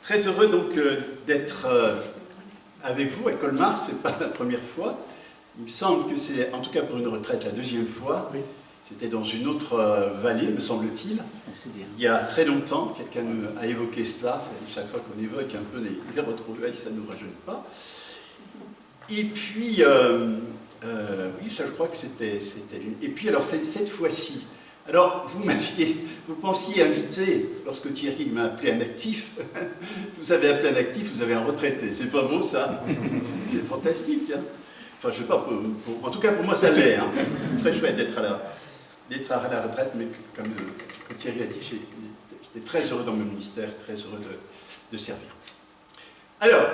Très heureux donc d'être avec vous à Colmar, c'est pas la première fois. Il me semble que c'est, en tout cas pour une retraite, la deuxième fois. Oui. C'était dans une autre vallée, me semble-t-il. Il y a très longtemps, quelqu'un a évoqué cela. Chaque fois qu'on évoque un peu des retrouvailles, ça ne nous rajeunit pas. Et puis, oui, ça je crois que c'était une. Et puis alors cette fois-ci, alors vous pensiez inviter, lorsque Thierry m'a appelé un actif, vous avez appelé un actif, vous avez un retraité. C'est pas beau ça? C'est fantastique. Hein, enfin, je sais pas, en tout cas pour moi ça l'est. Hein. Très chouette d'être à la retraite, mais comme Thierry a dit, j'étais très heureux dans mon ministère, très heureux de servir. Alors,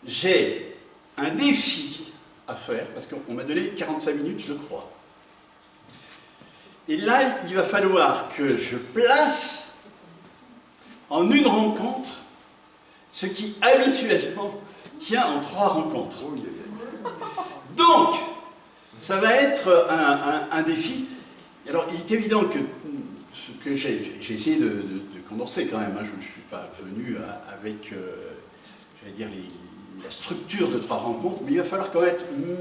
j'ai un défi à faire, parce qu'on m'a donné 45 minutes, je crois. Et là, il va falloir que je place en une rencontre ce qui habituellement tient en 3 rencontres. Donc, ça va être un défi. Alors, il est évident que j'ai essayé de condenser quand même. Hein. Je ne suis pas venu avec, j'allais dire, la structure de 3 rencontres, mais il va falloir quand même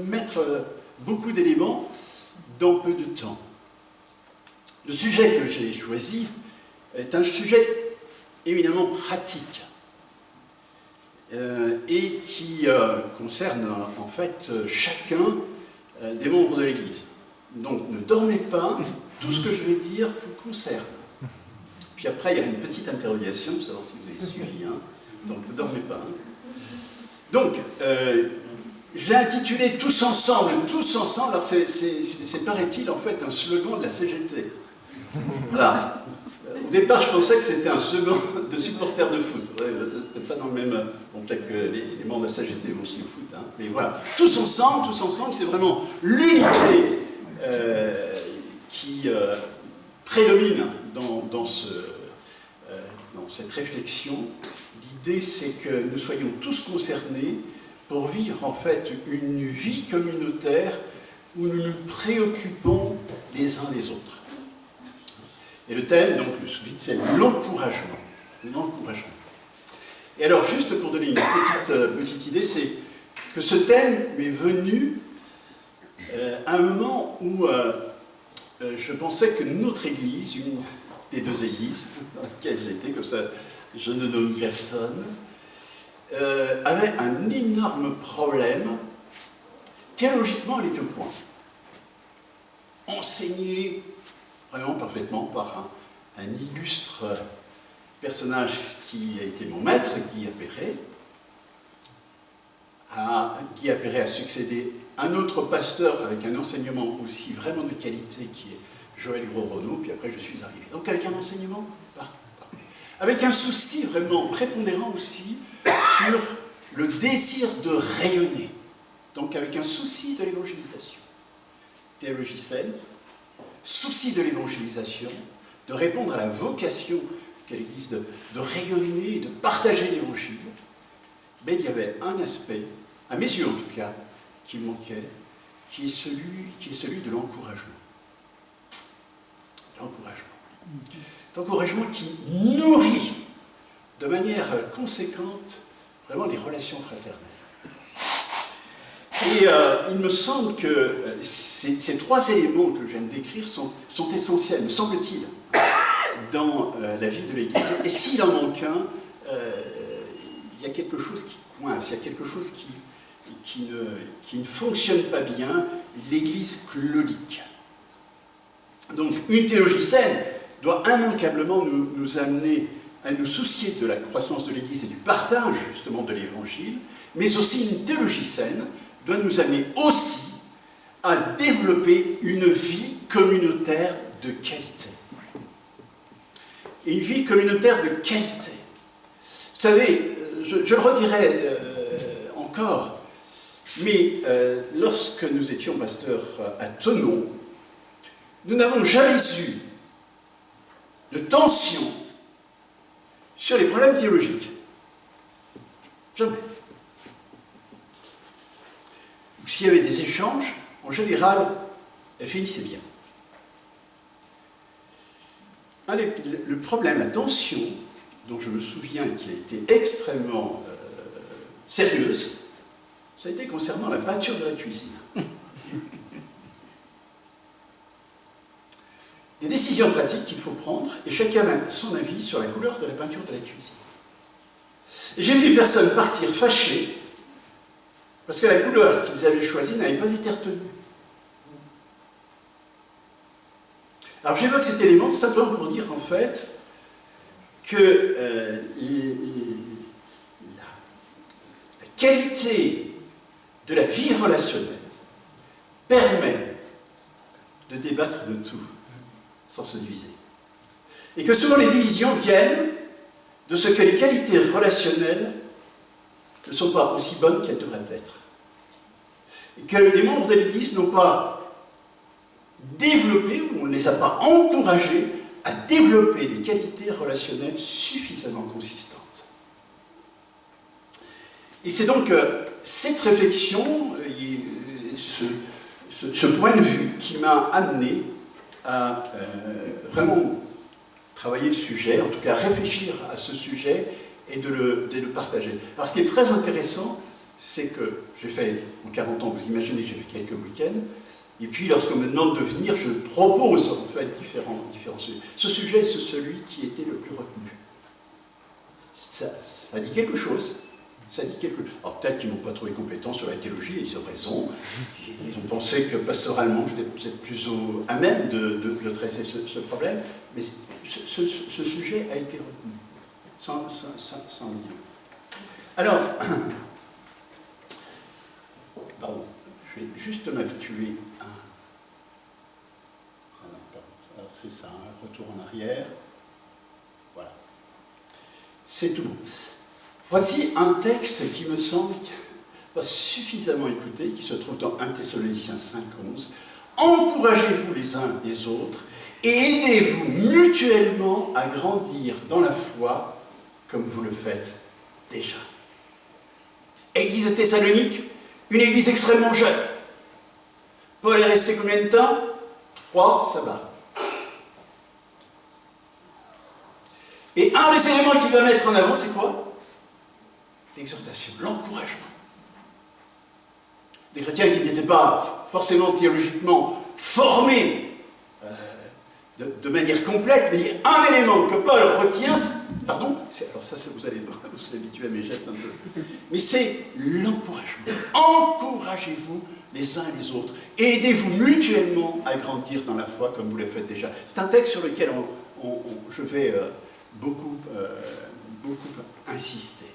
mettre beaucoup d'éléments dans peu de temps. Le sujet que j'ai choisi est un sujet éminemment pratique et qui concerne en fait chacun des membres de l'Église. Donc ne dormez pas, tout ce que je vais dire vous concerne. Puis après il y a une petite interrogation pour savoir si vous avez suivi, hein. Donc ne dormez pas. Hein. Donc j'ai intitulé Tous ensemble, alors c'est paraît-il en fait un slogan de la CGT. Voilà. Au départ, je pensais que c'était un slogan de supporters de foot. Peut-être pas dans le même. Bon, peut-être que les membres de la CGT vont aussi au foot. Hein. Mais voilà. Tous ensemble, c'est vraiment l'unité qui prédomine dans cette réflexion. L'idée, c'est que nous soyons tous concernés pour vivre en fait une vie communautaire où nous nous préoccupons les uns des autres. Et le thème, donc, le sous-titre, c'est l'encouragement. L'encouragement. Et alors, juste pour donner une petite idée, c'est que ce thème m'est venu à un moment où je pensais que notre Église, une des 2 églises dans lesquelles j'étais, comme ça je ne nomme personne, avait un énorme problème. Théologiquement, elle était au point. Enseignée vraiment parfaitement par un illustre personnage qui a été mon maître, Guy Appéré a succédé un autre pasteur avec un enseignement aussi vraiment de qualité qui est Joël Gros-Renaud, puis après je suis arrivé. Donc avec un enseignement avec un souci vraiment prépondérant aussi sur le désir de rayonner. Donc avec un souci de l'évangélisation. Théologie saine, souci de l'évangélisation, de répondre à la vocation qu'a l'Église de rayonner et de partager l'Évangile, mais il y avait un aspect, à mes yeux en tout cas, qui manquait, qui est celui de l'encouragement. L'encouragement. L'encouragement qui nourrit de manière conséquente vraiment les relations fraternelles. Et il me semble que ces 3 éléments que je viens de décrire sont essentiels, me semble-t-il, dans la vie de l'Église. Et s'il en manque un, il y a quelque chose qui coince, il y a quelque chose qui ne fonctionne pas bien, l'Église clolique. Donc une théologie saine doit immanquablement nous amener à nous soucier de la croissance de l'Église et du partage justement de l'Évangile, mais aussi une théologie saine doit nous amener aussi à développer une vie communautaire de qualité. Et une vie communautaire de qualité. Vous savez, je le redirai encore, mais lorsque nous étions pasteurs à Thonon, nous n'avons jamais eu de tension sur les problèmes théologiques. Jamais. S'il y avait des échanges, en général, elles finissaient bien. Le problème, la tension, dont je me souviens qui a été extrêmement sérieuse, ça a été concernant la peinture de la cuisine. Des décisions pratiques qu'il faut prendre, et chacun a son avis sur la couleur de la peinture de la cuisine. Et j'ai vu des personnes partir fâchées parce que la couleur qu'ils avaient choisie n'avait pas été retenue. Alors j'évoque cet élément simplement pour dire en fait que la qualité de la vie relationnelle permet de débattre de tout sans se diviser. Et que souvent les divisions viennent de ce que les qualités relationnelles ne sont pas aussi bonnes qu'elles devraient être. Et que les membres de l'Église n'ont pas développé, ou on ne les a pas encouragés à développer des qualités relationnelles suffisamment consistantes. Et c'est donc cette réflexion, ce point de vue qui m'a amené à vraiment travailler le sujet, en tout cas réfléchir à ce sujet et de le partager. Alors ce qui est très intéressant, c'est que j'ai fait, en 40 ans, vous imaginez, j'ai fait quelques week-ends, et puis lorsqu'on me demande de venir, je propose en fait différents sujets. Ce sujet, c'est celui qui était le plus retenu. Ça dit quelque chose. Ça dit quelque chose. Alors peut-être qu'ils n'ont pas trouvé compétent sur la théologie, et ils ont raison. Ils ont pensé que pastoralement, j'étais peut-être plus à même de traiter ce problème, mais ce sujet a été retenu, sans dire. Alors, pardon, je vais juste m'habituer à... Alors c'est ça, un retour en arrière. Voilà. C'est tout. Voici un texte qui me semble pas suffisamment écouté, qui se trouve dans 1 Thessaloniciens 5:11. Encouragez-vous les uns les autres et aidez-vous mutuellement à grandir dans la foi comme vous le faites déjà. Église de Thessalonique, une église extrêmement jeune. Paul est resté combien de temps? 3 sabbats. Et un des éléments qu'il va mettre en avant, c'est quoi? L'exhortation, l'encouragement. Des chrétiens qui n'étaient pas forcément théologiquement formés de manière complète, mais il y a un élément que Paul retient, pardon, alors ça vous allez vous habituer à mes gestes un peu, mais c'est l'encouragement. Encouragez-vous les uns et les autres, et aidez-vous mutuellement à grandir dans la foi comme vous le faites déjà. C'est un texte sur lequel je vais beaucoup insister.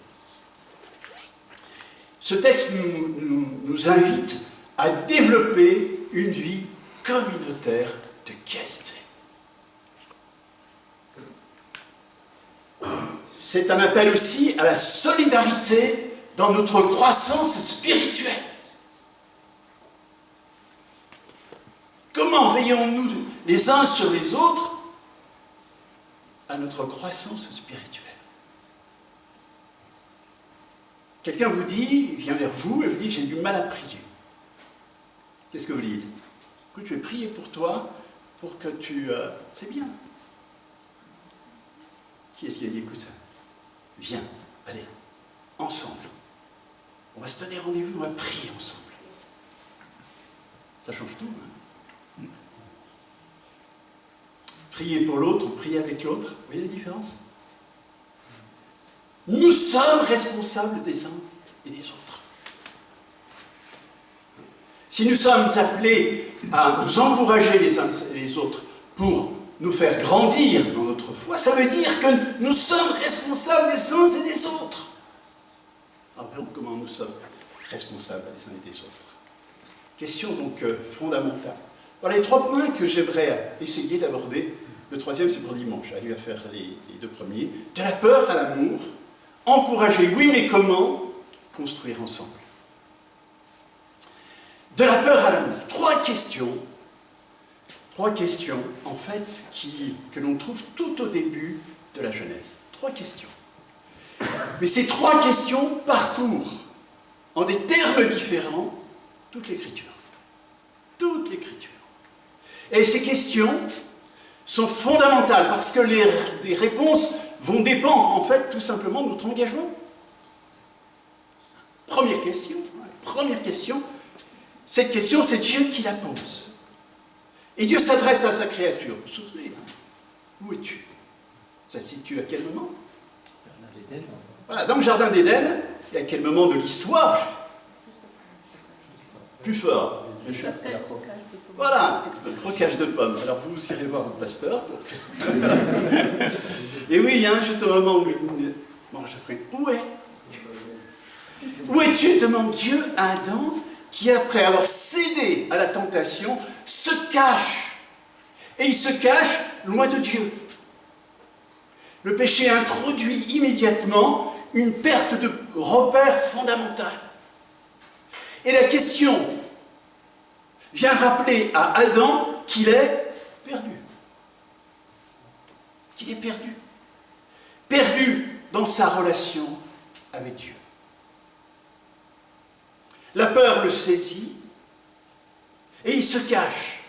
Ce texte nous invite à développer une vie communautaire de qualité. C'est un appel aussi à la solidarité dans notre croissance spirituelle. Comment veillons-nous les uns sur les autres à notre croissance spirituelle? Quelqu'un vous dit, il vient vers vous et vous dit, j'ai du mal à prier. Qu'est-ce que vous dites? Écoute, je vais prier pour toi, pour que tu... c'est bien. Qui est-ce qui a dit, écoute, viens, allez, ensemble. On va se donner rendez-vous, on va prier ensemble. Ça change tout, hein? Prier pour l'autre, prier avec l'autre, vous voyez la différence? Nous sommes responsables des uns et des autres. Si nous sommes appelés à nous encourager les uns et les autres pour nous faire grandir dans notre foi, ça veut dire que nous sommes responsables des uns et des autres. Alors comment nous sommes responsables des uns et des autres? Question donc fondamentale. Voilà les 3 points que j'aimerais essayer d'aborder. Le 3e, c'est pour dimanche. J'arrive à faire les 2 premiers. De la peur à l'amour. Encourager, oui, mais comment? Construire ensemble. De la peur à l'amour. 3 questions. 3 questions, en fait, que l'on trouve tout au début de la Genèse. 3 questions. Mais ces 3 questions parcourent, en des termes différents, toute l'Écriture. Toute l'Écriture. Et ces questions sont fondamentales parce que les réponses vont dépendre en fait tout simplement de notre engagement. Première question, cette question c'est Dieu qui la pose. Et Dieu s'adresse à sa créature. Vous vous souvenez, où es-tu? Ça se situe à quel moment? Voilà, dans le jardin d'Éden, et à quel moment de l'histoire? Plus fort. Voilà, le croquage de pommes. Alors vous irez voir votre pasteur. Et oui, il y a un juste moment où il mange après. Où es-tu? Demande Dieu à Adam, qui après avoir cédé à la tentation, se cache. Et il se cache loin de Dieu. Le péché introduit immédiatement une perte de repère fondamental. Et la question vient rappeler à Adam qu'il est perdu. Qu'il est perdu. Perdu dans sa relation avec Dieu. La peur le saisit et il se cache.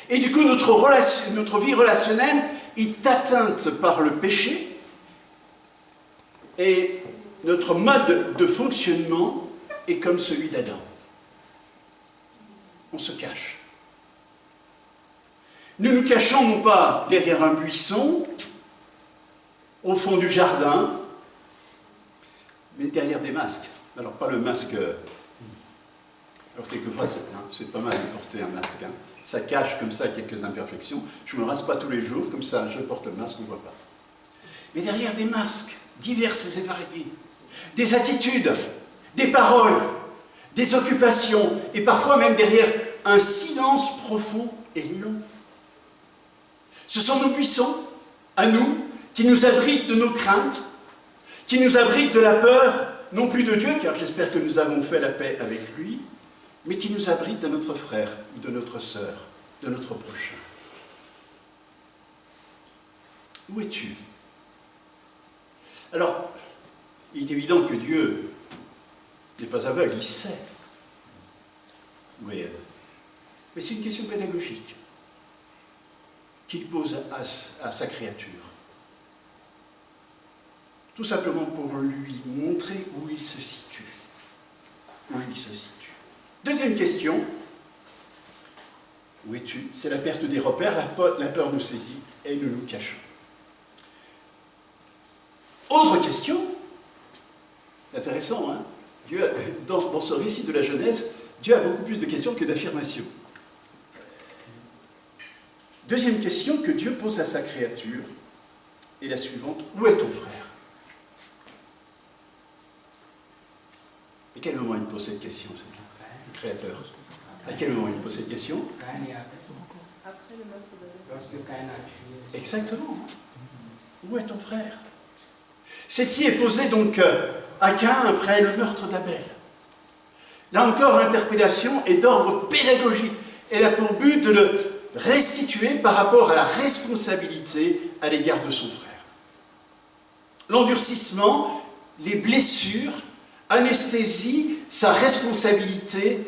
Et du coup, notre vie relationnelle est atteinte par le péché et notre mode de fonctionnement est comme celui d'Adam. On se cache. Nous nous cachons non pas derrière un buisson, au fond du jardin, mais derrière des masques. Alors pas le masque... Alors quelquefois c'est pas mal de porter un masque. Hein. Ça cache comme ça quelques imperfections. Je ne me rase pas tous les jours, comme ça je porte le masque, on ne voit pas. Mais derrière des masques diverses et variées, des attitudes, des paroles, des occupations, et parfois même derrière un silence profond et long. Ce sont nos buissons, à nous, qui nous abritent de nos craintes, qui nous abritent de la peur, non plus de Dieu, car j'espère que nous avons fait la paix avec lui, mais qui nous abritent de notre frère, de notre sœur, de notre prochain. Où es-tu? Alors, il est évident que Dieu n'est pas aveugle, il sait où est Ève. Mais c'est une question pédagogique qu'il pose à sa créature. Tout simplement pour lui montrer où il se situe. Où il se situe. Deuxième question. Où es-tu? C'est la perte des repères, la peur nous saisit et nous nous cachons. Autre question. C'est intéressant, hein? Dieu, dans ce récit de la Genèse, Dieu a beaucoup plus de questions que d'affirmations. Deuxième question que Dieu pose à sa créature est la suivante. Où est ton frère? À quel moment il pose cette question, le Créateur? À quel moment il pose cette question? Après le meurtre d'Abel. Exactement. Où est ton frère? Ceci est posé donc à Caïn après le meurtre d'Abel. Là encore, l'interpellation est d'ordre pédagogique. Elle a pour but de le restituer par rapport à la responsabilité à l'égard de son frère. L'endurcissement, les blessures, anesthésie sa responsabilité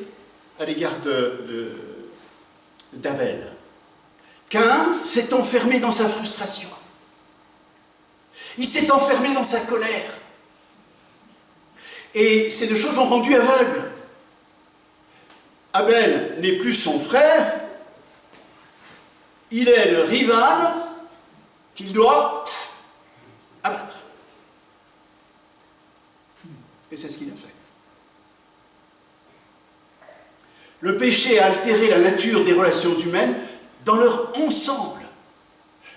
à l'égard d'Abel. Caïn s'est enfermé dans sa frustration. Il s'est enfermé dans sa colère. Et ces deux choses l'ont rendu aveugle. Abel n'est plus son frère, il est le rival qu'il doit abattre. Et c'est ce qu'il a fait. Le péché a altéré la nature des relations humaines dans leur ensemble.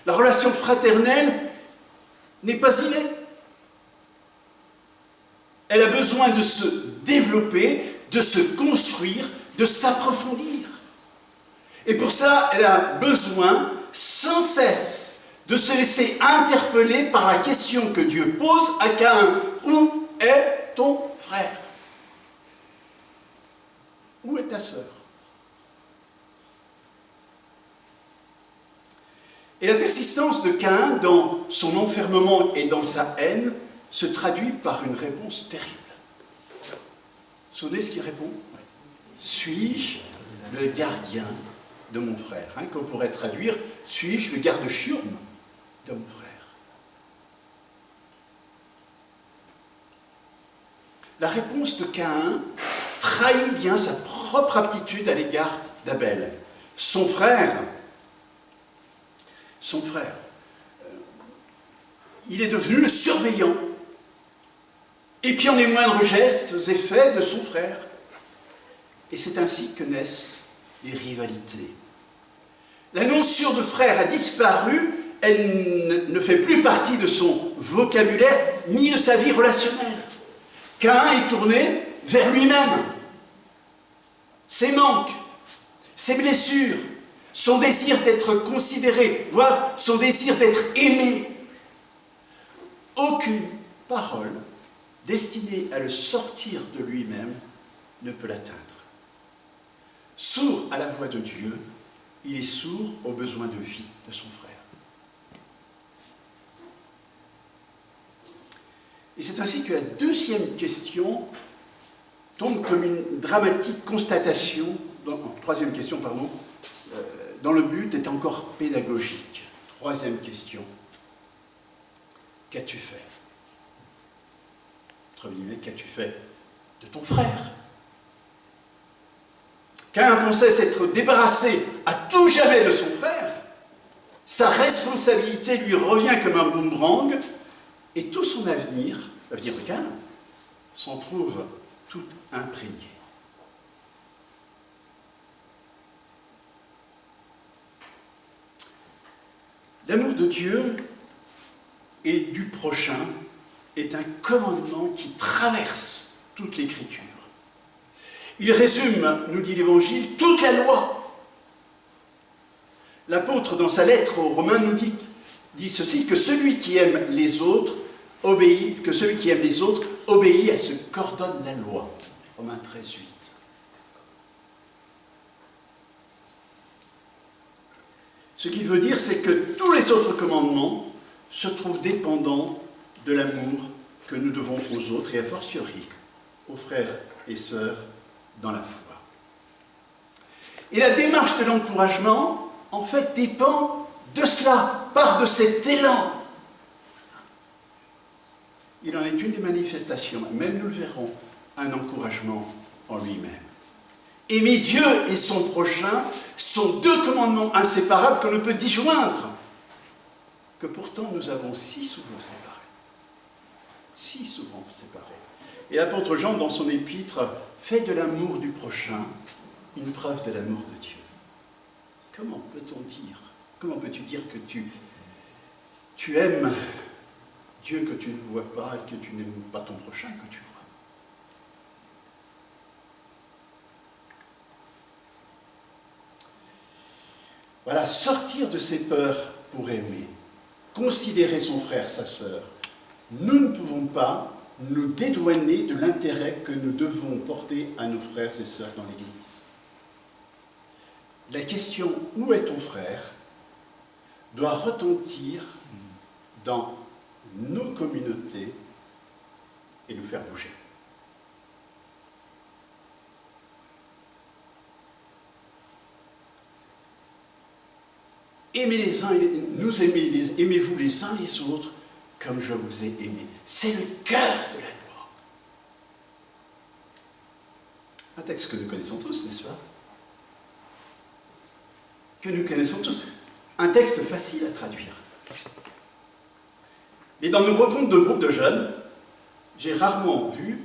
La relation fraternelle n'est pas innée. Elle a besoin de se développer, de se construire, de s'approfondir. Et pour ça, elle a besoin sans cesse de se laisser interpeller par la question que Dieu pose à Caïn. Où est ton frère? Où est ta sœur? Et la persistance de Caïn dans son enfermement et dans sa haine se traduit par une réponse terrible. Vous vous souvenez ce qu'il répond? Suis-je le gardien de mon frère, qu'on pourrait traduire, suis-je le garde-chiourme de mon frère? la réponse de Caïn trahit bien sa propre aptitude à l'égard d'Abel. Son frère, il est devenu le surveillant, épiant les moindres gestes et faits de son frère. Et c'est ainsi que naissent les rivalités. La notion de frère a disparu, elle ne fait plus partie de son vocabulaire ni de sa vie relationnelle. Caïn est tourné vers lui-même. Ses manques, ses blessures, son désir d'être considéré, voire son désir d'être aimé. Aucune parole destinée à le sortir de lui-même ne peut l'atteindre. Sourd à la voix de Dieu, il est sourd aux besoins de vie de son frère. Et c'est ainsi que la deuxième question tombe comme une dramatique constatation, troisième question, pardon, dont le but est encore pédagogique. Troisième question. Qu'as-tu fait? Entre guillemets, qu'as-tu fait de ton frère? Caïn pensait s'être débarrassé à tout jamais de son frère. Sa responsabilité lui revient comme un boomerang, et tout son avenir, l'avenir de Caïn, s'en trouve tout imprégné. L'amour de Dieu et du prochain est un commandement qui traverse toute l'Écriture. Il résume, nous dit l'Évangile, toute la loi. L'apôtre, dans sa lettre aux Romains, nous dit ceci, que celui qui aime les autres obéit à ce qu'ordonne la loi. Romains 13, 8. Ce qu'il veut dire, c'est que tous les autres commandements se trouvent dépendants de l'amour que nous devons aux autres, et a fortiori aux frères et sœurs dans la foi. Et la démarche de l'encouragement, en fait, dépend de cela, part de cet élan. Il en est une des manifestations, même nous le verrons, un encouragement en lui-même. Aimer Dieu et son prochain sont deux commandements inséparables qu'on ne peut disjoindre, que pourtant nous avons si souvent séparés. Si souvent séparés. Et l'apôtre Jean, dans son épître, fait de l'amour du prochain une preuve de l'amour de Dieu. Comment peut-on dire, comment peux-tu dire que tu aimes Dieu que tu ne vois pas et que tu n'aimes pas ton prochain que tu vois? Voilà, sortir de ses peurs pour aimer, considérer son frère, sa sœur. Nous ne pouvons pas nous dédouaner de l'intérêt que nous devons porter à nos frères et sœurs dans l'Église. La question « Où est ton frère ?» doit retentir dans nos communautés et nous faire bouger. Aimez les uns, aimez-vous les uns les autres comme je vous ai aimé. C'est le cœur de la loi. Un texte que nous connaissons tous, n'est-ce pas? Que nous connaissons tous. Un texte facile à traduire. Mais dans nos rencontres de groupes de jeunes, j'ai rarement vu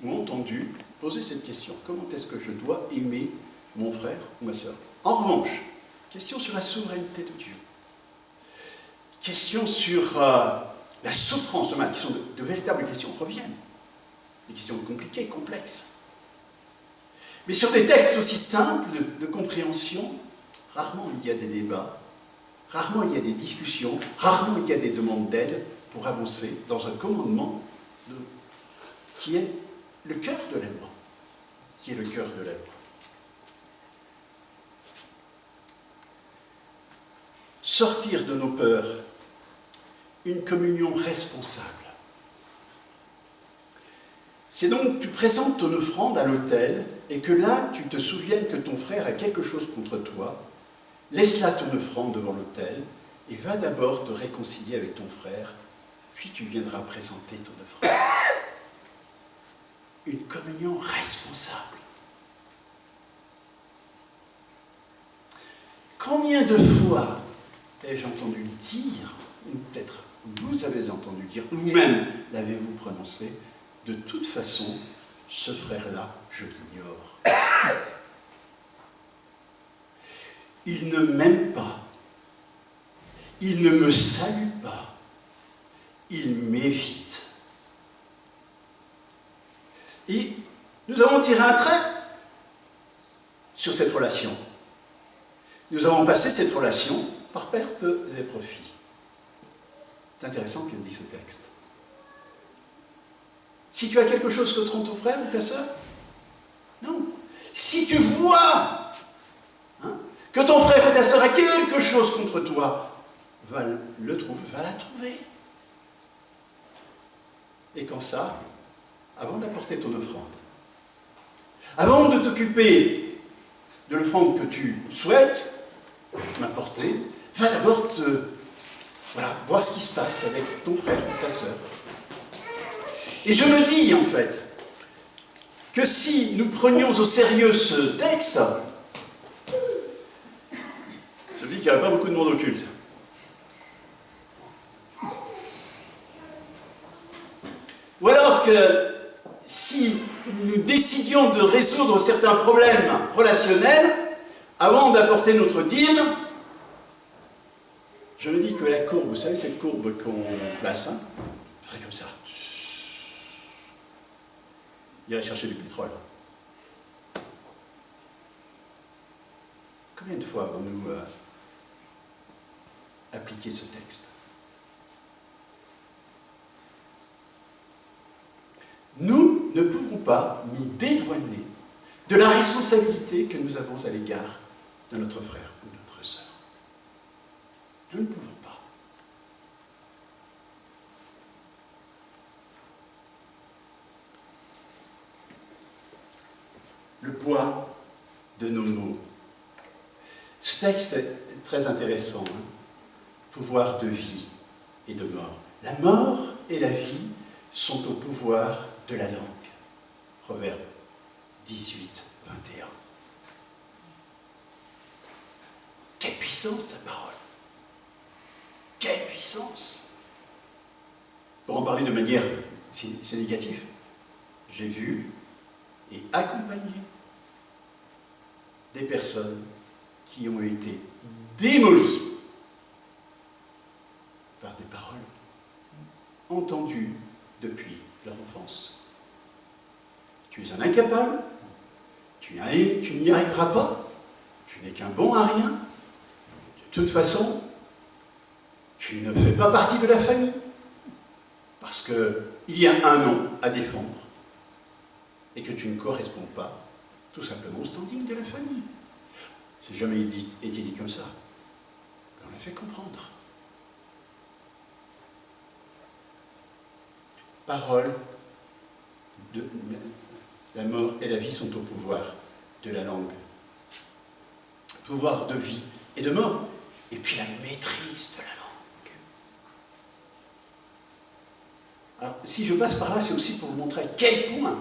ou entendu poser cette question. Comment est-ce que je dois aimer mon frère ou ma sœur? En revanche, question sur la souveraineté de Dieu. Question sur la souffrance de mal, qui sont de véritables questions reviennent. Des questions compliquées, complexes. Mais sur des textes aussi simples de compréhension, rarement il y a des débats, rarement il y a des discussions, rarement il y a des demandes d'aide pour avancer dans un commandement qui est le cœur de la loi. Qui est le cœur de la loi. Sortir de nos peurs, une communion responsable. C'est donc tu présentes ton offrande à l'autel et que là tu te souviennes que ton frère a quelque chose contre toi, laisse là ton offrande devant l'autel et va d'abord te réconcilier avec ton frère, puis tu viendras présenter ton offrande. une communion responsable. Combien de fois ai-je entendu dire, ou peut-être vous avez entendu dire, vous-même l'avez-vous prononcé, de toute façon, ce frère-là, je l'ignore. Il ne m'aime pas. Il ne me salue pas. Il m'évite. Et nous avons tiré un trait sur cette relation. Nous avons passé cette relation par perte et profit. C'est intéressant ce que dit ce texte. Si tu as quelque chose contre ton frère ou ta sœur, non. Si tu vois que ton frère ou ta sœur a quelque chose contre toi, va la trouver. Et quand ça, avant d'apporter ton offrande, avant de t'occuper de l'offrande que tu souhaites m'apporter, va d'abord voir ce qui se passe avec ton frère ou ta sœur. Et je me dis, en fait, que si nous prenions au sérieux ce texte, je me dis qu'il n'y aurait pas beaucoup de monde au culte. Ou alors que si nous décidions de résoudre certains problèmes relationnels, avant d'apporter notre dîme, je me dis que la courbe, vous savez cette courbe qu'on place, ferait comme ça. Il irait chercher du pétrole. Combien de fois avons-nous appliqué ce texte? Nous ne pouvons pas nous dédouaner de la responsabilité que nous avons à l'égard de notre frère ou de notre sœur. Nous ne pouvons pas. Le poids de nos mots. Ce texte est très intéressant. Pouvoir de vie et de mort. La mort et la vie sont au pouvoir de la langue. Proverbe 18, 21. Quelle puissance la parole! Quelle puissance! Pour en parler de manière, c'est négatif, j'ai vu et accompagné des personnes qui ont été démolies par des paroles entendues depuis leur enfance. Tu es un incapable, tu n'y arriveras pas, tu n'es qu'un bon à rien, de toute façon, tu ne fais pas partie de la famille, parce qu'il y a un nom à défendre, et que tu ne corresponds pas tout simplement au standing de la famille. C'est jamais été dit comme ça, mais on l'a fait comprendre. Parole, la mort et la vie sont au pouvoir de la langue. Pouvoir de vie et de mort, et puis la maîtrise de la langue. Alors, si je passe par là, c'est aussi pour vous montrer à quel point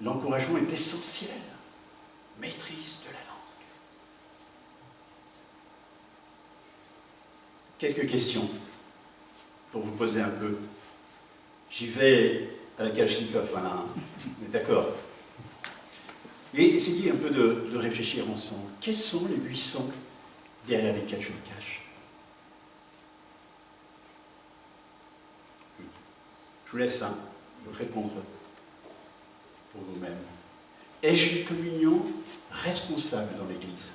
l'encouragement est essentiel. Maîtrise de la langue. Quelques questions pour vous poser un peu. J'y vais à la Kalachnikov, voilà, on est d'accord. Et essayez un peu de réfléchir ensemble. Quels sont les buissons derrière lesquels je me cache? Je vous laisse vous répondre pour vous-même. Ai-je une communion responsable dans l'Église?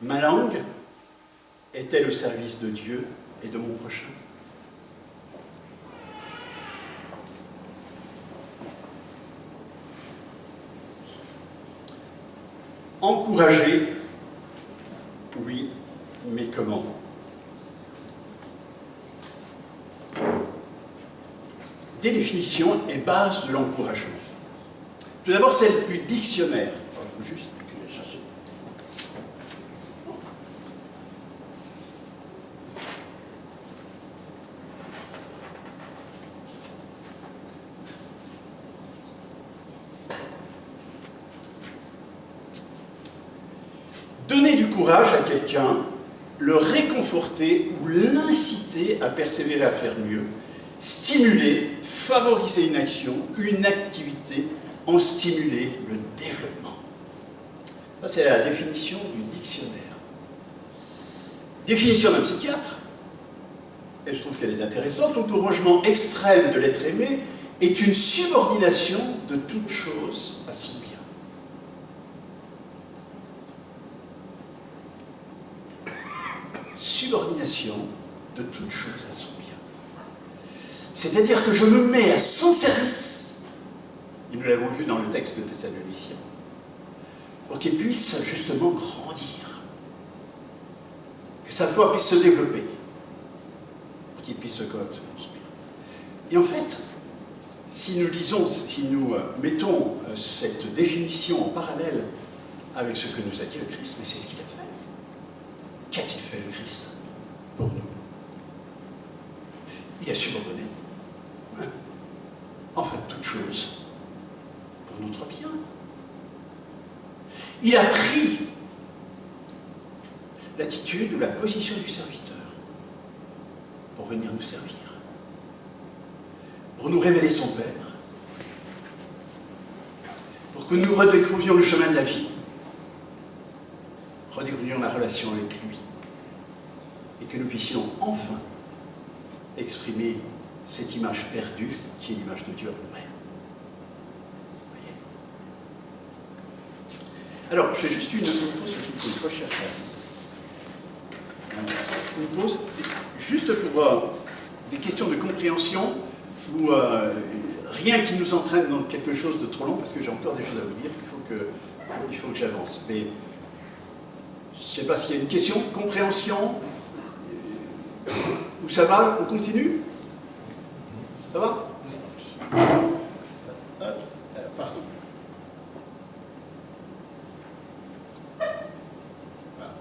Ma langue est-elle au service de Dieu et de mon prochain? Encourager, oui, mais comment? Des définitions et bases de l'encouragement. Tout d'abord, celle du dictionnaire. Alors, il faut juste que je cherche. courage à quelqu'un, le réconforter ou l'inciter à persévérer à faire mieux, stimuler, favoriser une action, une activité, en stimuler le développement. Ça, c'est la définition du dictionnaire. Définition d'un psychiatre, et je trouve qu'elle est intéressante, l'encouragement extrême de l'être aimé est une subordination de toute chose à son bien. Subordination de toute chose à son bien. C'est-à-dire que je me mets à son service, et nous l'avons vu dans le texte de Thessaloniciens, pour qu'il puisse justement grandir, que sa foi puisse se développer, pour qu'il puisse se construire. Et en fait, si nous lisons, si nous mettons cette définition en parallèle avec ce que nous a dit le Christ, mais c'est ce qu'il a fait. Qu'a-t-il fait le Christ pour nous? Il a subordonné, enfin toute chose, pour notre bien. Il a pris l'attitude ou la position du serviteur pour venir nous servir, pour nous révéler son Père, pour que nous redécouvrions le chemin de la vie, redécouvrions la relation avec lui, et que nous puissions enfin exprimer cette image perdue qui est l'image de Dieu en nous-mêmes. Voyez ? Alors, je fais juste une pause, une pause, juste pour des questions de compréhension, ou rien qui nous entraîne dans quelque chose de trop long, parce que j'ai encore des choses à vous dire, il faut que j'avance. Mais je ne sais pas s'il y a une question, compréhension, ou ça va, on continue? Ça va? Pardon. Voilà.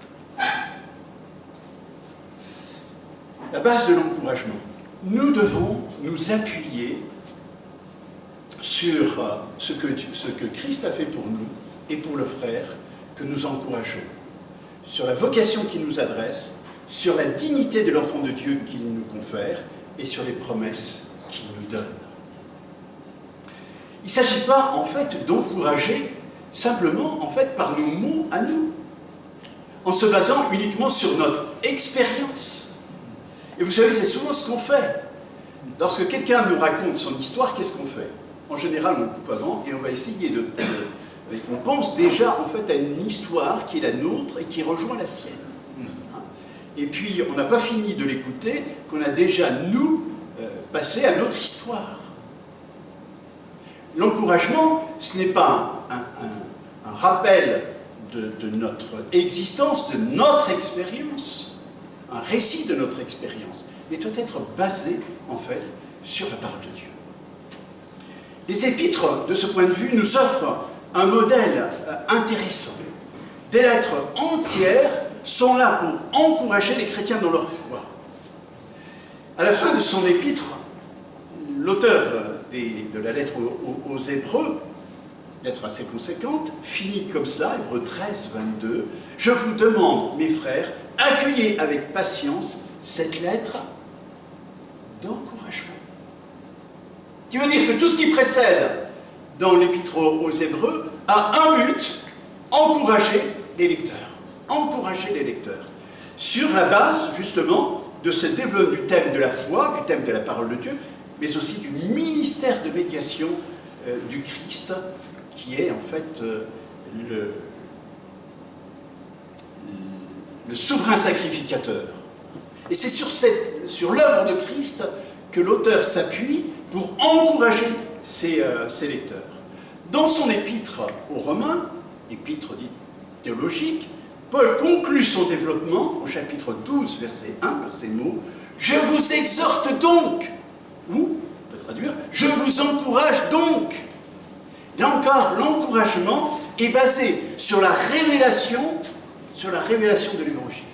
La base de l'encouragement. Nous devons nous appuyer sur ce que Christ a fait pour nous et pour le frère que nous encourageons, sur la vocation qu'il nous adresse, sur la dignité de l'enfant de Dieu qu'il nous confère et sur les promesses qu'il nous donne. Il ne s'agit pas, en fait, d'encourager simplement, en fait, par nos mots à nous, en se basant uniquement sur notre expérience. Et vous savez, c'est souvent ce qu'on fait. Lorsque quelqu'un nous raconte son histoire, qu'est-ce qu'on fait? En général, on coupe avant et on va essayer de... On pense déjà, en fait, à une histoire qui est la nôtre et qui rejoint la sienne. Et puis, on n'a pas fini de l'écouter, qu'on a déjà, nous, passé à notre histoire. L'encouragement, ce n'est pas un rappel de notre existence, de notre expérience, un récit de notre expérience, mais doit être basé, en fait, sur la parole de Dieu. Les épîtres, de ce point de vue, nous offrent un modèle intéressant. Des lettres entières sont là pour encourager les chrétiens dans leur foi. À la fin de son épître, l'auteur de la lettre aux Hébreux, lettre assez conséquente, finit comme cela, Hébreux 13, 22, « Je vous demande, mes frères, accueillez avec patience cette lettre d'encouragement. » Qui veut dire que tout ce qui précède dans l'épître aux Hébreux a un but, encourager les lecteurs. Encourager les lecteurs. Sur la base, justement, de ce développement du thème de la foi, du thème de la parole de Dieu, mais aussi du ministère de médiation du Christ, qui est en fait le souverain sacrificateur. Et c'est sur l'œuvre de Christ que l'auteur s'appuie pour encourager ses lecteurs. Dans son épître aux Romains, épître dite théologique, Paul conclut son développement au chapitre 12, verset 1, par ces mots « Je vous exhorte donc » ou, on peut traduire « Je vous encourage donc ». Là encore, l'encouragement est basé sur la révélation de l'Évangile.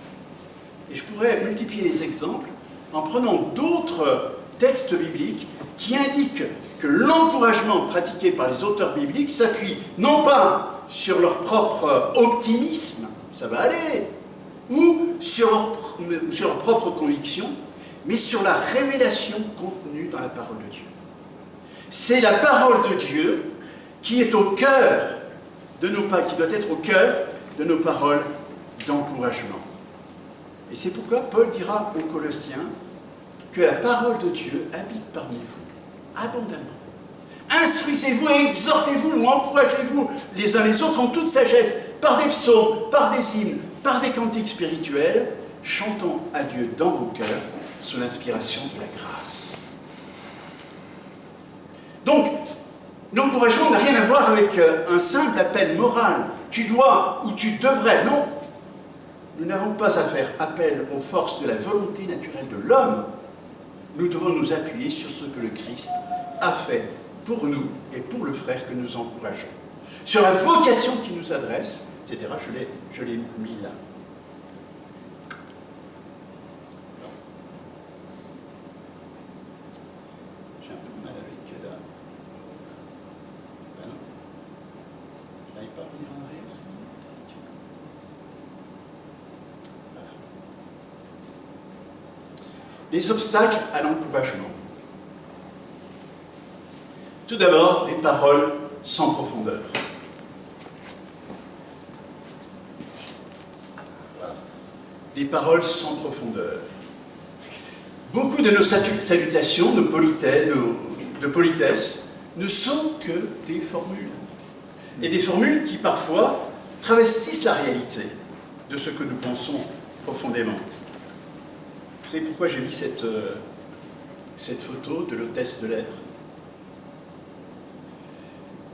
Et je pourrais multiplier les exemples en prenant d'autres textes bibliques qui indiquent que l'encouragement pratiqué par les auteurs bibliques s'appuie non pas sur leur propre optimisme, ça va aller, ou sur leur propre conviction, mais sur la révélation contenue dans la parole de Dieu. C'est la parole de Dieu qui est au cœur de nos pas, qui doit être au cœur de nos paroles d'encouragement. Et c'est pourquoi Paul dira aux Colossiens que la parole de Dieu habite parmi vous, abondamment. Instruisez-vous et exhortez-vous ou encouragez-vous les uns les autres en toute sagesse, par des psaumes, par des hymnes, par des cantiques spirituels, chantant à Dieu dans vos cœurs sous l'inspiration de la grâce. Donc, l'encouragement n'a rien à voir avec un simple appel moral. Tu dois ou tu devrais, non. Nous n'avons pas à faire appel aux forces de la volonté naturelle de l'homme. Nous devons nous appuyer sur ce que le Christ a fait pour nous et pour le frère que nous encourageons. Sur la vocation qu'il nous adresse, etc. Je l'ai mis là. J'ai un peu de mal avec là. Ben non. Je n'arrive pas à revenir en arrière. Voilà. Les obstacles à l'encouragement. Tout d'abord, des paroles sans profondeur. Voilà. Des paroles sans profondeur. Beaucoup de nos salutations, de politesse, ne sont que des formules. Et des formules qui, parfois, travestissent la réalité de ce que nous pensons profondément. Vous savez pourquoi j'ai mis cette photo de l'hôtesse de l'air?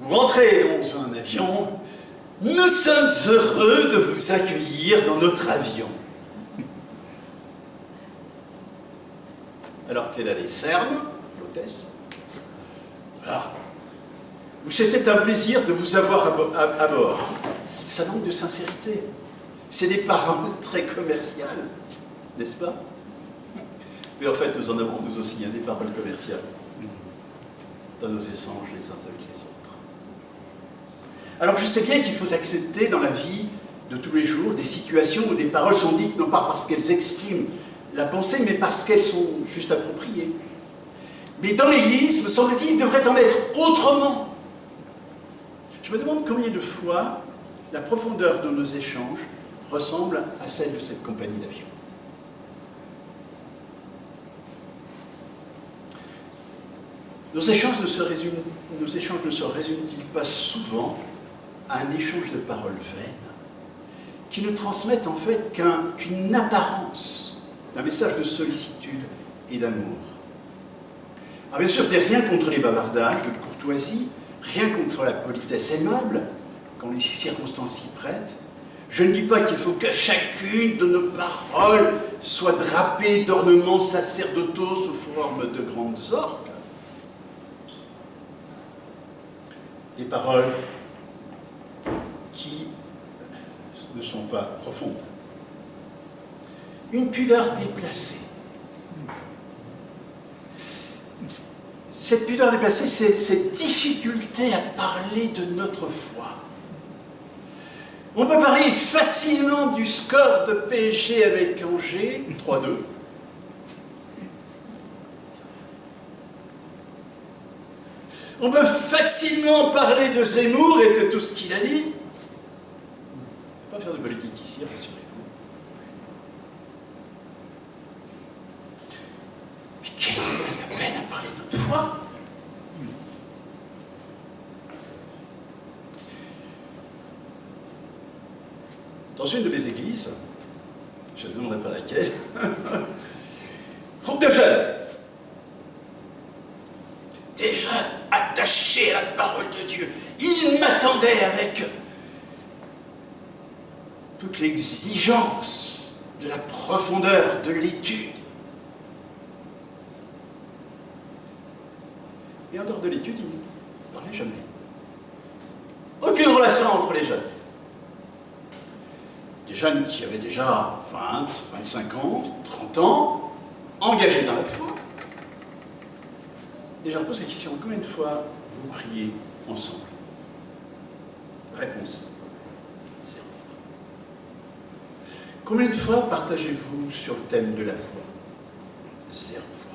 Vous rentrez dans un avion, nous sommes heureux de vous accueillir dans notre avion. Alors qu'elle a les cernes, l'hôtesse, voilà. Ou c'était un plaisir de vous avoir à bord. Ça manque de sincérité. C'est des paroles très commerciales, n'est-ce pas? Mais en fait, nous en avons nous aussi des paroles commerciales dans nos échanges les uns avec les autres. Alors je sais bien qu'il faut accepter dans la vie de tous les jours des situations où des paroles sont dites non pas parce qu'elles expriment la pensée, mais parce qu'elles sont juste appropriées. Mais dans l'Église, me semble-t-il, il devrait en être autrement. Je me demande combien de fois la profondeur de nos échanges ressemble à celle de cette compagnie d'avion. Nos échanges ne se résument-ils pas souvent à un échange de paroles vaines qui ne transmettent en fait qu'une apparence d'un message de sollicitude et d'amour? Alors bien sûr, je n'ai rien contre les bavardages de courtoisie, rien contre la politesse aimable, quand les circonstances s'y prêtent. Je ne dis pas qu'il faut que chacune de nos paroles soit drapée d'ornements sacerdotaux sous forme de grandes orques. Des paroles qui ne sont pas profondes. Une pudeur déplacée. Cette pudeur déplacée, c'est cette difficulté à parler de notre foi. On peut parler facilement du score de PSG avec Angers, 3-2. On peut facilement parler de Zemmour et de tout ce qu'il a dit. On ne peut pas faire de politique ici, rassurez-vous. Mais qu'est-ce qu'on a de la peine à parler de notre foi? Dans une de mes églises, je ne vous demanderai pas laquelle, groupe de jeunes. Des jeunes attachés à la parole de Dieu. Ils m'attendaient avec toute l'exigence de la profondeur de l'étude. Et en dehors de l'étude, ils ne parlaient jamais. Aucune relation entre les jeunes. Des jeunes qui avaient déjà 20, 25 ans, 30 ans, engagés dans la foi. Et je leur pose la question, combien de fois vous priez ensemble? Réponse, 0 fois. Combien de fois partagez-vous sur le thème de la foi? 0 fois.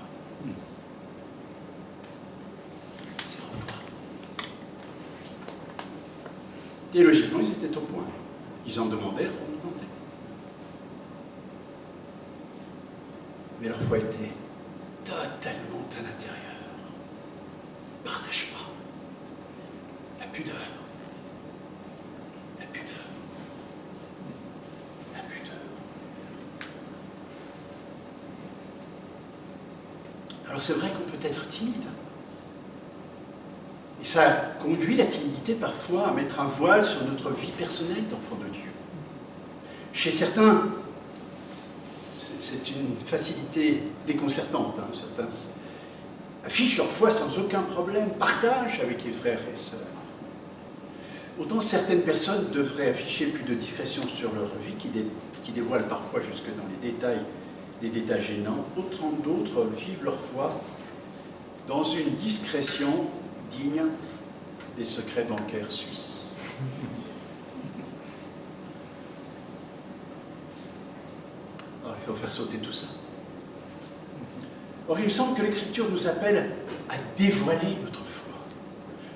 0 fois. Théologiquement, ils étaient au point. Ils en demandèrent, on demandait. Mais leur foi était totalement à l'intérieur. Partage pas. La pudeur. La pudeur. La pudeur. Alors c'est vrai qu'on peut être timide. Et ça conduit la timidité parfois à mettre un voile sur notre vie personnelle d'enfant de Dieu. Chez certains, c'est une facilité déconcertante. Hein. Certains affichent leur foi sans aucun problème, partagent avec les frères et sœurs. Autant certaines personnes devraient afficher plus de discrétion sur leur vie, qui dévoilent parfois jusque dans les détails, des détails gênants. Autant d'autres vivent leur foi dans une discrétion digne des secrets bancaires suisses. Alors, il faut faire sauter tout ça. Or, il me semble que l'Écriture nous appelle à dévoiler notre foi.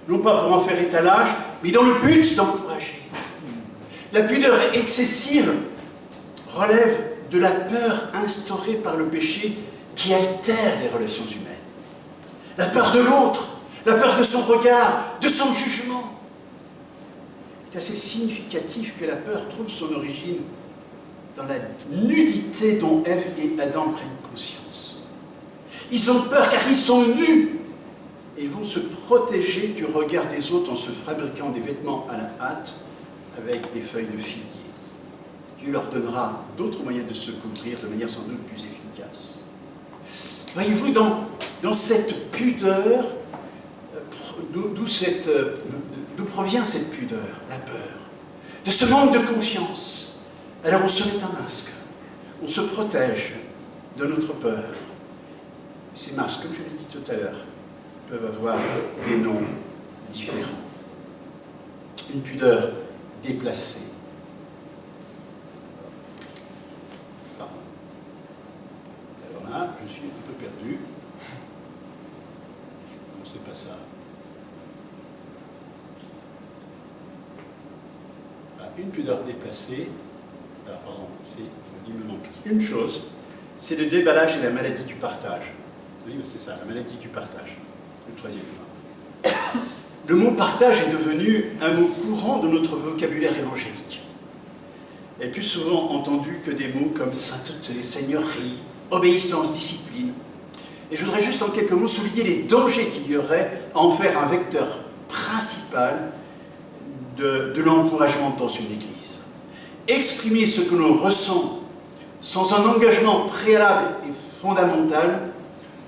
Non pas pour en faire étalage, mais dans le but d'encourager. La pudeur excessive relève de la peur instaurée par le péché qui altère les relations humaines. La peur de l'autre, la peur de son regard, de son jugement. Il est assez significatif que la peur trouve son origine dans la nudité dont Ève et Adam prennent conscience. Ils ont peur car ils sont nus et ils vont se protéger du regard des autres en se fabriquant des vêtements à la hâte avec des feuilles de figuier. Dieu leur donnera d'autres moyens de se couvrir de manière sans doute plus efficace. Voyez-vous, dans cette pudeur, d'où provient cette pudeur? La peur. De ce manque de confiance. Alors on se met un masque. On se protège de notre peur. Ces masques, comme je l'ai dit tout à l'heure, peuvent avoir des noms différents. Une pudeur déplacée. Alors là, je suis un peu perdu. Non, c'est pas ça. Une pudeur déplacée. Alors, pardon, il me manque une chose, c'est le déballage et la maladie du partage. Oui, c'est ça, la maladie du partage. Le troisième point. Le mot partage est devenu un mot courant de notre vocabulaire évangélique. Et plus souvent entendu que des mots comme sainteté, seigneurie, obéissance, discipline. Et je voudrais juste en quelques mots souligner les dangers qu'il y aurait à en faire un vecteur principal de l'encouragement dans une église. Exprimer ce que l'on ressent sans un engagement préalable et fondamental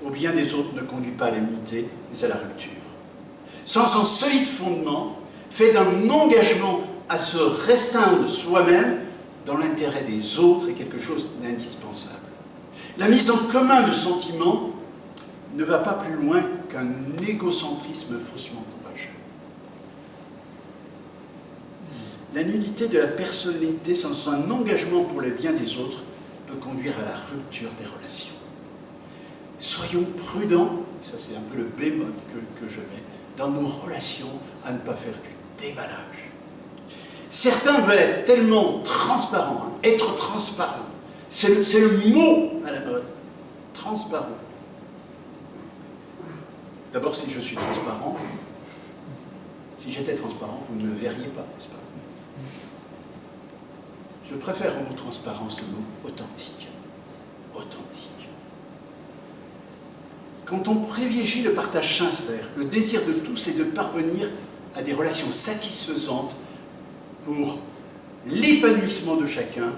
au bien des autres ne conduit pas à l'unité, mais à la rupture. Sans un solide fondement, fait d'un engagement à se restreindre soi-même dans l'intérêt des autres est quelque chose d'indispensable. La mise en commun de sentiments ne va pas plus loin qu'un égocentrisme faussement courageux. La nullité de la personnalité sans un engagement pour le bien des autres peut conduire à la rupture des relations. Soyons prudents, ça c'est un peu le bémol que je mets, dans nos relations à ne pas faire du déballage. Certains veulent être tellement transparents, hein, être transparent. C'est le mot à la mode, transparent. D'abord, si je suis transparent, si j'étais transparent, vous ne me verriez pas, n'est-ce pas? Je préfère au mot transparence le mot authentique. Authentique. Quand on privilégie le partage sincère, le désir de tous est de parvenir à des relations satisfaisantes pour l'épanouissement de chacun,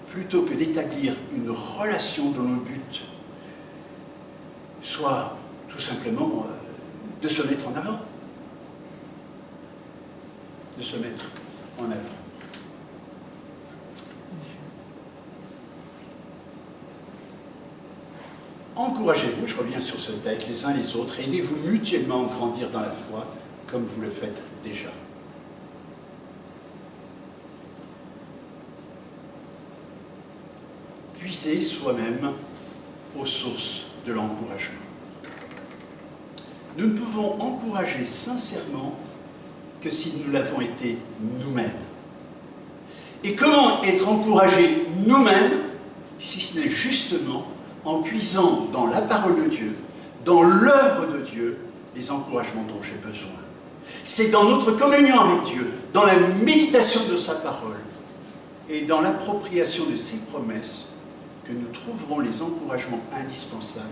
plutôt que d'établir une relation dont le but soit tout simplement de se mettre en avant. De se mettre en avant. Encouragez-vous, je reviens sur ce texte, les uns les autres, et aidez-vous mutuellement à grandir dans la foi, comme vous le faites déjà. puiser soi-même aux sources de l'encouragement. Nous ne pouvons encourager sincèrement que si nous l'avons été nous-mêmes. Et comment être encouragés nous-mêmes si ce n'est justement en puisant dans la parole de Dieu, dans l'œuvre de Dieu, les encouragements dont j'ai besoin. C'est dans notre communion avec Dieu, dans la méditation de sa parole et dans l'appropriation de ses promesses que nous trouverons les encouragements indispensables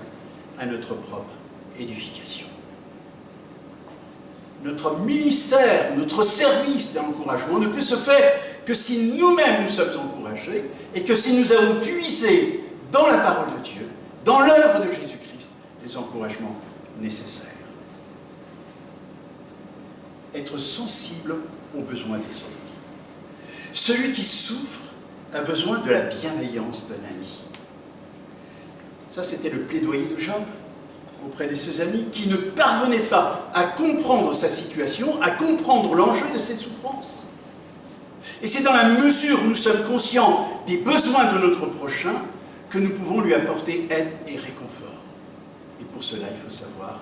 à notre propre édification. Notre ministère, notre service d'encouragement ne peut se faire que si nous-mêmes nous sommes encouragés et que si nous avons puisé dans la parole de Dieu, dans l'œuvre de Jésus-Christ, les encouragements nécessaires. Être sensible aux besoins des autres. Celui qui souffre a besoin de la bienveillance d'un ami. Ça, c'était le plaidoyer de Job auprès de ses amis qui ne parvenaient pas à comprendre sa situation, à comprendre l'enjeu de ses souffrances. Et c'est dans la mesure où nous sommes conscients des besoins de notre prochain que nous pouvons lui apporter aide et réconfort. Et pour cela, il faut savoir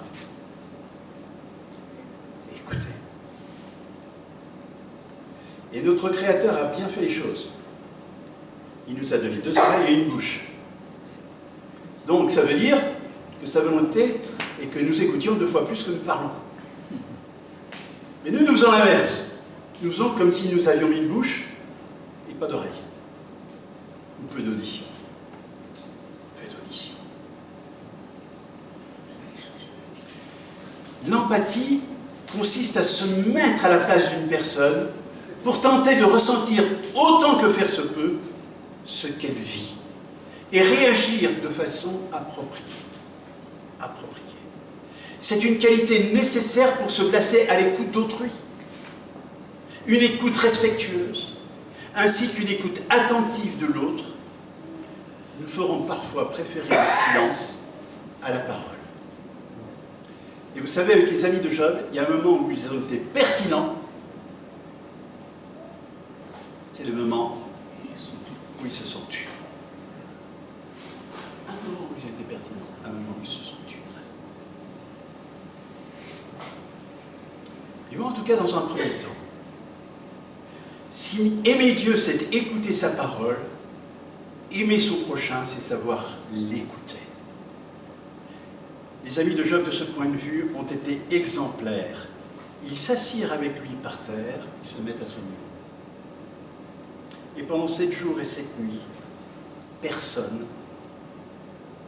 écouter. Et notre Créateur a bien fait les choses. Il nous a donné 2 oreilles et une bouche. Donc ça veut dire que sa volonté est que nous écoutions 2 fois plus que nous parlons. Mais nous faisons l'inverse. Nous faisons comme si nous avions mis une bouche et pas d'oreille. Ou peu d'audition. Peu d'audition. L'empathie consiste à se mettre à la place d'une personne pour tenter de ressentir autant que faire se peut ce qu'elle vit et réagir de façon appropriée. C'est une qualité nécessaire pour se placer à l'écoute d'autrui. Une écoute respectueuse, ainsi qu'une écoute attentive de l'autre, nous ferons parfois préférer le silence à la parole. Et vous savez, avec les amis de Job, il y a un moment où ils ont été pertinents. C'est le moment où ils se sont tus. Un moment où ils étaient pertinents, un moment où ils se sont tus. Du moins, en tout cas, dans un premier temps. Si aimer Dieu, c'est écouter sa parole, aimer son prochain, c'est savoir l'écouter. Les amis de Job, de ce point de vue, ont été exemplaires. Ils s'assirent avec lui par terre, ils se mettent à son niveau. Et pendant 7 jours et 7 nuits, personne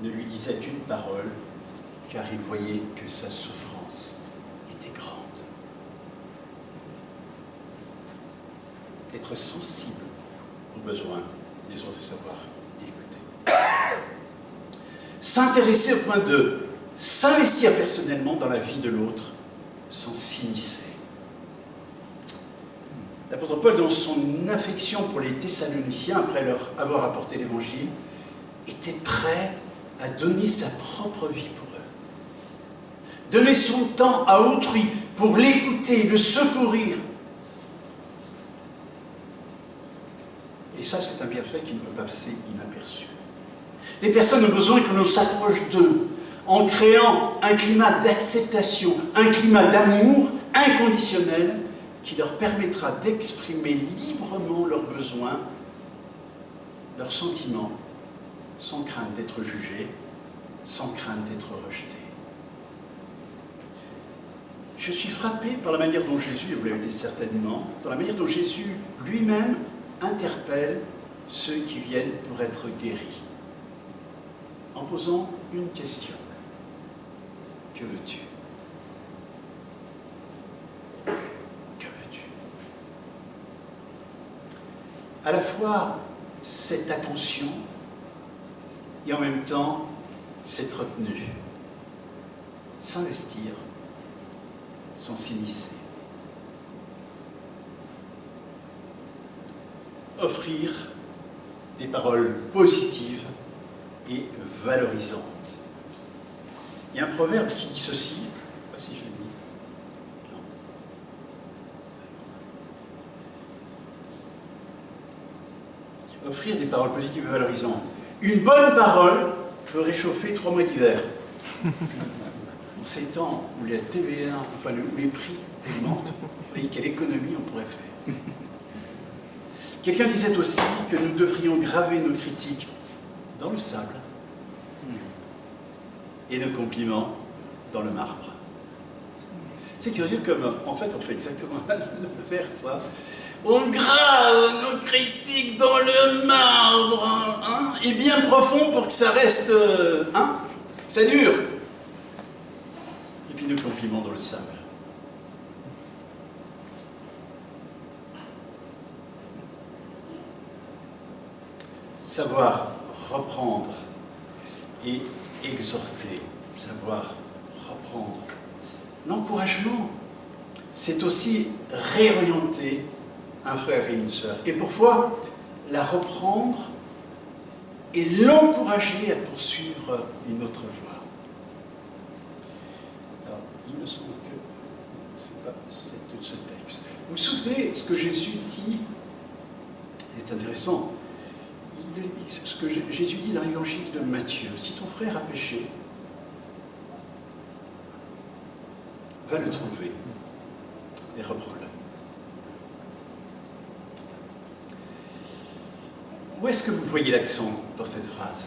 ne lui disait une parole, car il voyait que sa souffrance était grande. Être sensible aux besoins des autres, savoir écouter. S'intéresser au point de s'investir personnellement dans la vie de l'autre sans s'immiscer. L'apôtre Paul, dans son affection pour les Thessaloniciens, après leur avoir apporté l'Évangile, était prêt à donner sa propre vie pour eux. Donner son temps à autrui pour l'écouter, le secourir. Et ça, c'est un bienfait qui ne peut pas passer inaperçu. Les personnes ont besoin que l'on s'approche d'eux en créant un climat d'acceptation, un climat d'amour inconditionnel qui leur permettra d'exprimer librement leurs besoins, leurs sentiments, sans crainte d'être jugés, sans crainte d'être rejetés. Je suis frappé par la manière dont Jésus, et vous l'avez été certainement, dans la manière dont Jésus lui-même interpelle ceux qui viennent pour être guéris, en posant une question. Que veux-tu ? Que veux-tu ? À la fois cette attention et en même temps cette retenue. S'investir sans s'immiscer. Offrir des paroles positives et valorisantes. Il y a un proverbe qui dit ceci, je ne sais pas si je l'ai mis. Non. Offrir des paroles positives et valorisantes. Une bonne parole peut réchauffer 3 mois d'hiver. En ces temps où la TVA, enfin où les prix augmentent, vous voyez quelle économie on pourrait faire. Quelqu'un disait aussi que nous devrions graver nos critiques dans le sable et nos compliments dans le marbre. C'est curieux comme, en fait, on fait exactement l'inverse. Hein. On grave nos critiques dans le marbre, hein, et bien profond pour que ça reste, hein, ça dure. Et puis nos compliments dans le sable. Savoir reprendre et exhorter, savoir reprendre. L'encouragement, c'est aussi réorienter un frère et une sœur. Et parfois, la reprendre et l'encourager à poursuivre une autre voie. Alors, il me semble que c'est pas ce texte. Vous vous souvenez ce que Jésus dit? C'est intéressant. Ce que Jésus dit dans l'évangile de Matthieu, si ton frère a péché, va le trouver et reprends-le. Où est-ce que vous voyez l'accent dans cette phrase?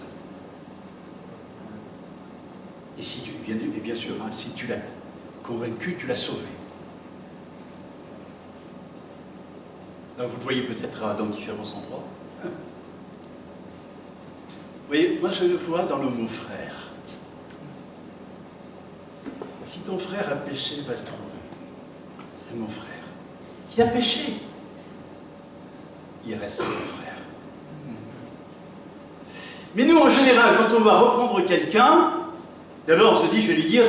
Et si tu, bien sûr, hein, si tu l'as convaincu, tu l'as sauvé. Là, vous le voyez peut-être dans différents endroits. Vous voyez, moi je le vois dans le mot frère. Si ton frère a péché, va le trouver. Et mon frère, il a péché. Il reste mon frère. Mais nous, en général, quand on va reprendre quelqu'un, d'abord on se dit, je vais lui dire,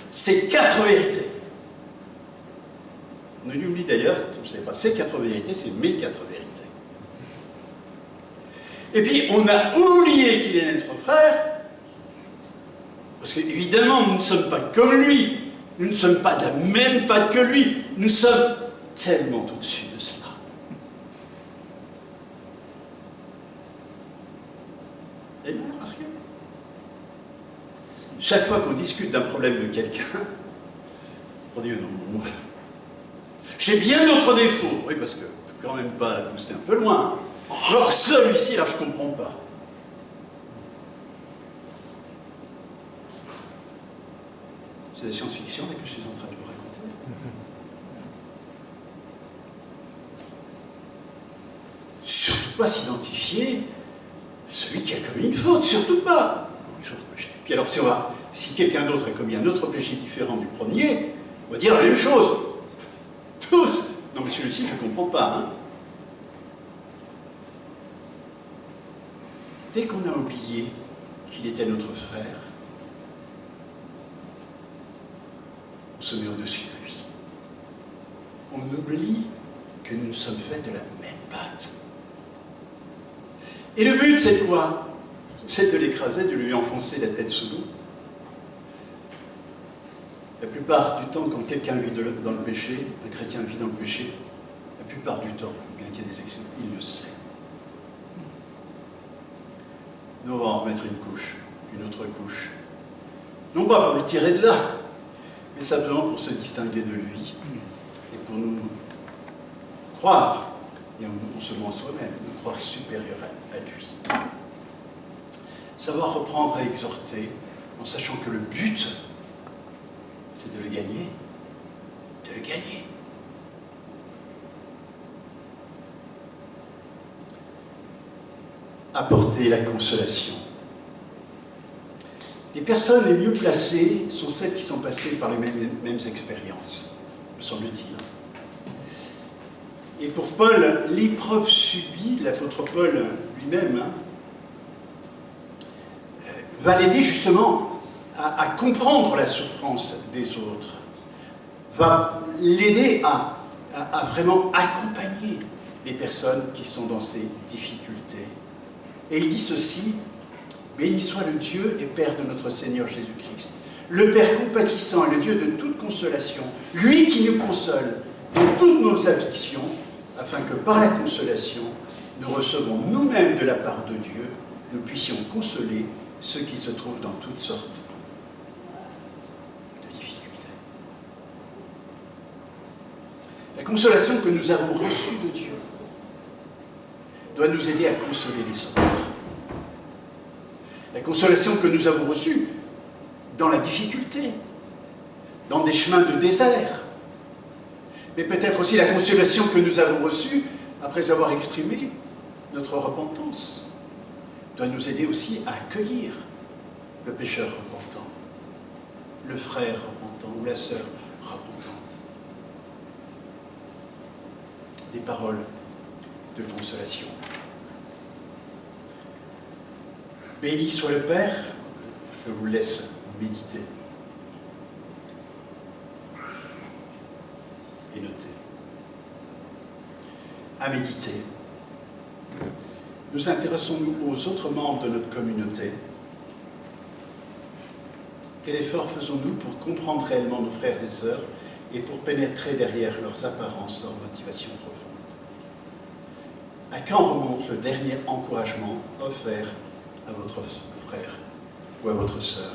c'est 4 vérités. On oublie d'ailleurs, je ne sais pas, ces 4 vérités, c'est mes 4 vérités. Et puis, on a oublié qu'il est notre frère, parce qu'évidemment, nous ne sommes pas comme lui, nous ne sommes pas de la même patte que lui, nous sommes tellement au-dessus de cela. Et vous remarquez? Chaque fois qu'on discute d'un problème de quelqu'un, on dit non, moi, j'ai bien d'autres défauts. Oui, parce que faut quand même pas la pousser un peu loin. Alors celui-ci, là, je ne comprends pas. C'est la science-fiction que je suis en train de vous raconter. Surtout pas s'identifier celui qui a commis une faute, surtout pas. Puis alors, si quelqu'un d'autre a commis un autre péché différent du premier, on va dire la même chose. Tous. Non, mais celui-ci, je ne comprends pas. Hein. Dès qu'on a oublié qu'il était notre frère, on se met au-dessus de lui. On oublie que nous sommes faits de la même pâte. Et le but, c'est quoi? C'est de l'écraser, de lui enfoncer la tête sous l'eau. La plupart du temps, quand quelqu'un vit dans le péché, un chrétien vit dans le péché, la plupart du temps, bien qu'il y ait des exceptions, il le sait. Nous, on va en remettre une couche, une autre couche. Non pas pour le tirer de là, mais simplement pour se distinguer de lui et pour nous croire, et non seulement soi-même, nous croire supérieurs à lui. Savoir reprendre et exhorter en sachant que le but, c'est de le gagner. De le gagner. Apporter la consolation. Les personnes les mieux placées sont celles qui sont passées par les mêmes expériences, me semble-t-il. Et pour Paul, l'épreuve subie, l'apôtre Paul lui-même, va l'aider justement à comprendre la souffrance des autres, va l'aider à vraiment accompagner les personnes qui sont dans ces difficultés. Et il dit ceci: béni soit le Dieu et Père de notre Seigneur Jésus-Christ, le Père compatissant et le Dieu de toute consolation, lui qui nous console dans toutes nos afflictions, afin que par la consolation, nous recevons nous-mêmes de la part de Dieu nous puissions consoler ceux qui se trouvent dans toutes sortes de difficultés. La consolation que nous avons reçue de Dieu doit nous aider à consoler les autres. La consolation que nous avons reçue dans la difficulté, dans des chemins de désert, mais peut-être aussi la consolation que nous avons reçue après avoir exprimé notre repentance, doit nous aider aussi à accueillir le pécheur repentant, le frère repentant ou la sœur repentante. Des paroles de consolation. Béni soit le Père, je vous laisse méditer et noter. À méditer. Nous intéressons-nous aux autres membres de notre communauté? Quel effort faisons-nous pour comprendre réellement nos frères et sœurs et pour pénétrer derrière leurs apparences, leurs motivations profondes? À quand remonte le dernier encouragement offert à votre frère ou à votre sœur?